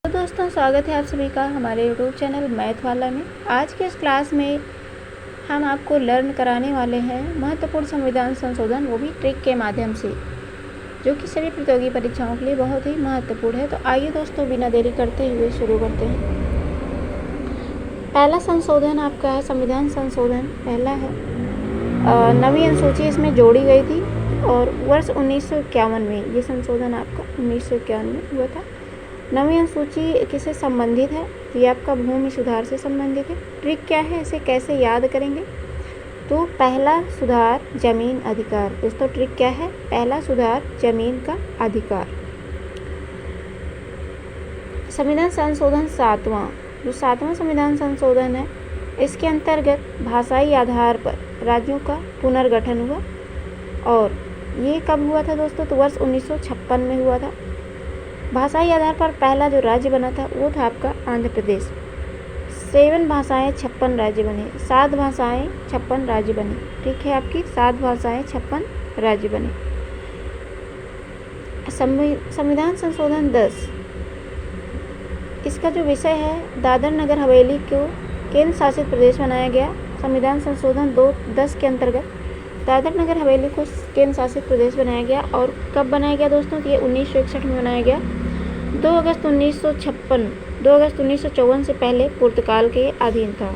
तो दोस्तों स्वागत है आप सभी का हमारे यूट्यूब चैनल मैथ वाला में। आज के इस क्लास में हम आपको लर्न कराने वाले हैं महत्वपूर्ण संविधान संशोधन, वो भी ट्रिक के माध्यम से, जो कि सभी प्रतियोगी परीक्षाओं के लिए बहुत ही महत्वपूर्ण है। तो आइए दोस्तों बिना देरी करते हुए शुरू करते हैं। पहला संशोधन आपका है संविधान संशोधन। पहला है नवीं अनुसूची इसमें जोड़ी गई थी और वर्ष 1951 में ये संशोधन आपका 1951 में हुआ था। नवीं अनुसूची किससे संबंधित है? ये आपका भूमि सुधार से संबंधित है। ट्रिक क्या है, इसे कैसे याद करेंगे? तो पहला सुधार जमीन अधिकार। दोस्तों ट्रिक क्या है? पहला सुधार जमीन का अधिकार। संविधान संशोधन सातवां, जो सातवां संविधान संशोधन है, इसके अंतर्गत भाषाई आधार पर राज्यों का पुनर्गठन हुआ। और ये कब हुआ था दोस्तों? तो वर्ष 1956 में हुआ था। भाषाई आधार पर पहला जो राज्य बना था वो था आपका आंध्र प्रदेश। 7 भाषाएं 56 राज्य बने, 7 भाषाएं 56 राज्य बने। ठीक है, आपकी 7 भाषाएं 56 राज्य बने। संविधान संशोधन 10, इसका जो विषय है, दादर नगर हवेली को केंद्र शासित प्रदेश बनाया गया। संविधान संशोधन 10 के अंतर्गत दादर नगर हवेली को केंद्र शासित प्रदेश बनाया गया। और कब बनाया गया दोस्तों? तो ये 1961 में बनाया गया। 2 अगस्त 1954 से पहले पुर्तगाल के अधीन था।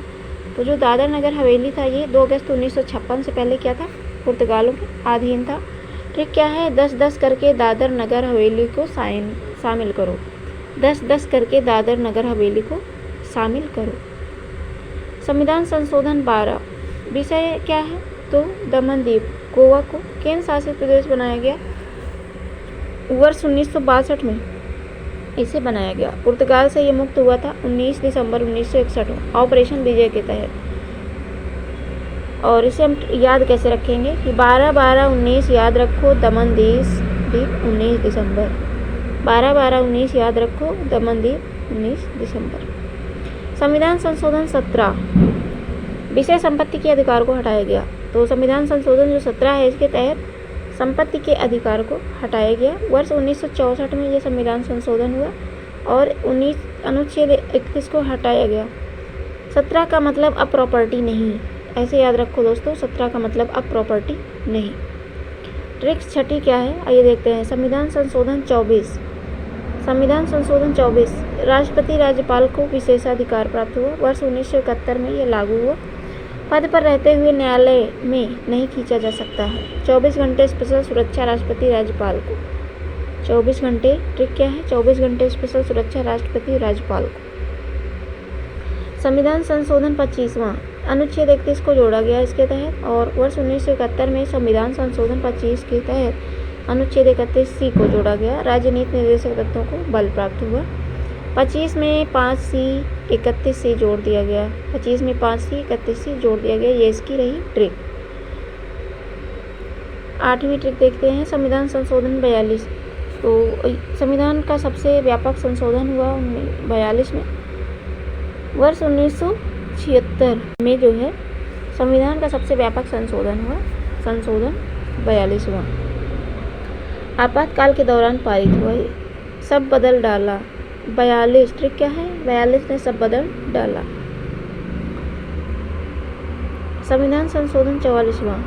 तो जो दादर नगर हवेली था ये 2 अगस्त 1956 से पहले क्या था? पुर्तगालों के अधीन था। ट्रिक क्या है? 10-10 करके दादर नगर हवेली को शामिल करो। 10-10 करके दादर नगर हवेली को शामिल करो। संविधान संशोधन 12, विषय क्या है? तो दमन द्वीप गोवा को केंद्र शासित प्रदेश बनाया गया। वर्ष 1962 में इसे बनाया गया। पुर्तगाल से ये मुक्त हुआ था 19 दिसंबर 1961 में ऑपरेशन विजय के तहत। और इसे हम याद कैसे रखेंगे कि 12-12-19 याद रखो, दमन द्वीप 19 दिसंबर। 12-12-19 याद रखो, दमन द्वीप 19 दिसंबर। संविधान संशोधन 17, विषय संपत्ति के अधिकार को हटाया गया। तो संविधान संशोधन जो 17 है, इसके तहत संपत्ति के अधिकार को हटाया गया। वर्ष 1964 में यह संविधान संशोधन हुआ और अनुच्छेद 31 को हटाया गया। 17 का मतलब अब प्रॉपर्टी नहीं, ऐसे याद रखो दोस्तों, 17 का मतलब अब प्रॉपर्टी नहीं। ट्रिक छठी क्या है, आइए देखते हैं। संविधान संशोधन 24, संविधान संशोधन 24, राष्ट्रपति राज्यपाल को विशेषाधिकार प्राप्त हुआ। वर्ष 1971 में यह लागू हुआ। पद पर रहते हुए न्यायालय में नहीं खींचा जा सकता है। 24 घंटे स्पेशल सुरक्षा राष्ट्रपति राज्यपाल को। 24 घंटे, ट्रिक क्या है? 24 घंटे स्पेशल सुरक्षा राष्ट्रपति राज्यपाल को। संविधान संशोधन 25वां, अनुच्छेद 31 को जोड़ा गया इसके तहत। और वर्ष 1971 में संविधान संशोधन 25 के तहत अनुच्छेद 31C को जोड़ा गया। राजनीति निर्देशक तत्वों को बल प्राप्त हुआ। 25 में 5C 31C जोड़ दिया गया। 25 में 5C 31C जोड़ दिया गया। ये इसकी रही ट्रिक। 8वीं ट्रिक देखते हैं, संविधान संशोधन 42। तो संविधान का सबसे व्यापक संशोधन हुआ 42 में। वर्ष 1976 में जो है संविधान का सबसे व्यापक संशोधन हुआ, संशोधन 42वां। आपातकाल के दौरान पारित हुआ। ये सब बदल डाला। 42, ट्रिक क्या है? 42 ने सब बदल डाला। संविधान संशोधन 44वां,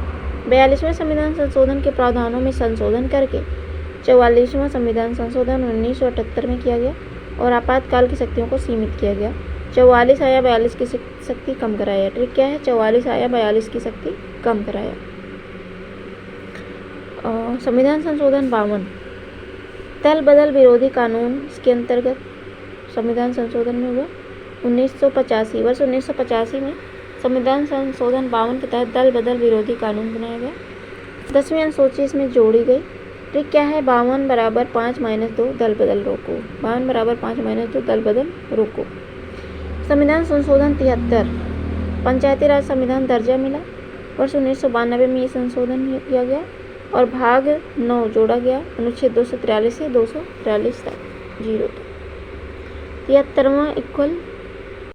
42वें संविधान संशोधन के प्रावधानों में संशोधन करके 44वां संविधान संशोधन 1978 में किया गया और आपातकाल की शक्तियों को सीमित किया गया। 44 आया 42 की शक्ति कम कराया। ट्रिक क्या है? 44 आया 42 की शक्ति कम कराया। संविधान संशोधन 52, दल बदल विरोधी कानून, इसके अंतर्गत संविधान संशोधन में हुआ 1985। वर्ष 1985 में संविधान संशोधन 52 के तहत दल बदल विरोधी कानून बनाया गया। 10वीं अनुसूची इसमें जोड़ी गई। ट्रिक क्या है? 52 बराबर 5-2 दल बदल रोको। 52 बराबर 5-2 दल बदल रोको। संविधान संशोधन 73, पंचायती राज संविधान दर्जा मिला। वर्ष 1992 में ये संशोधन किया गया और भाग 9 जोड़ा गया। अनुच्छेद 243 से 243 तक 0 तक। 73वां इक्वल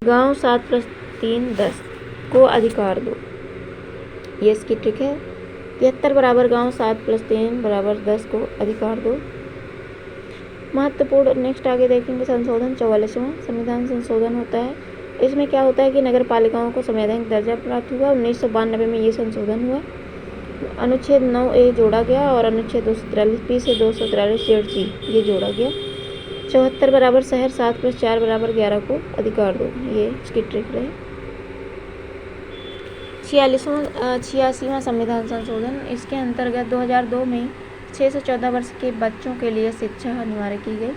गाँव 7+3 10 को अधिकार दो। ये इसकी ट्रिक है। 73 बराबर गाँव 7+3 बराबर 10 को अधिकार दो। महत्वपूर्ण नेक्स्ट आगे देखेंगे संशोधन 44वां संविधान संशोधन होता है। इसमें क्या होता है कि नगर पालिकाओं को संवैधानिक दर्जा प्राप्त हुआ। 1992 में ये संशोधन हुआ। अनुच्छेद 9A जोड़ा गया और अनुच्छेद 243 से 243 ये जोड़ा गया। 74 बराबर शहर 7 + 4 = 11 को अधिकार दो, ये इसकी ट्रिक रहे। 86वां संविधान संशोधन, इसके अंतर्गत 2002 में 6 से 14 वर्ष के बच्चों के लिए शिक्षा अनिवार्य की गई।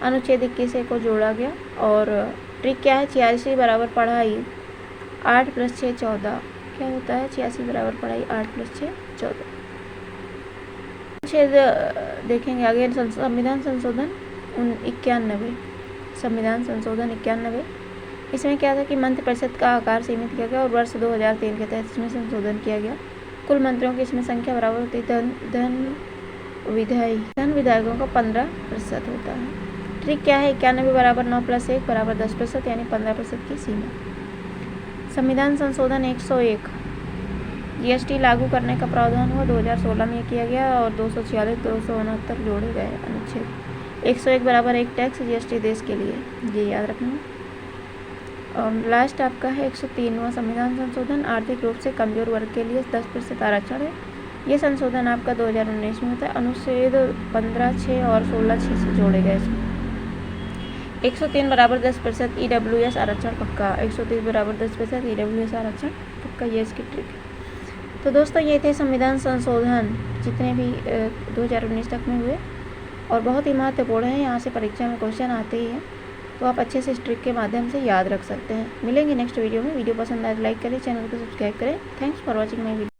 अनुच्छेद 21A को जोड़ा गया और ट्रिक क्या है, 86 बराबर पढ़ाई 8 + 6 = 14 क्या होता है, 86 बराबर पढ़ाई 8 + 6 = 14। अनुच्छेद देखेंगे आगे संविधान संशोधन 91 संविधान संशोधन 91। इसमें क्या था कि मंत्रिपरिषद का आकार सीमित किया गया और वर्ष 2003 के तहत इसमें संशोधन किया गया। कुल मंत्रियों की इसमें संख्या बराबर होती है धन विधायकों का 15% होता है। ट्रिक क्या है, 91 बराबर 9 + 1 = 10% यानी 15% की सीमा। संविधान संशोधन 101 GST लागू करने का प्रावधान हुआ। 2016 में किया गया और 246 269 जोड़े गए अनुच्छेद। 101 बराबर 1 टैक्स GST देश के लिए, ये याद रखना। और लास्ट आपका है 103वां संविधान संशोधन, आर्थिक रूप से कमजोर वर्ग के लिए 10% आरक्षण है। ये संशोधन आपका 2019 में होता है। अनुच्छेद 15(6) और 16(6) से जोड़े गए इसमें। 103 बराबर 10% EWS आरक्षण पक्का, 130 बराबर 10% EWS आरक्षण पक्का, ये इसकी ट्रिक है। तो दोस्तों ये थे संविधान संशोधन जितने भी 2019 तक में हुए और बहुत ही महत्वपूर्ण है। यहाँ से परीक्षा में क्वेश्चन आते ही हैं, तो आप अच्छे से इस ट्रिक के माध्यम से याद रख सकते हैं। मिलेंगे नेक्स्ट वीडियो में। वीडियो पसंद आए तो लाइक करें, चैनल को सब्सक्राइब करें। Thanks for watching my video.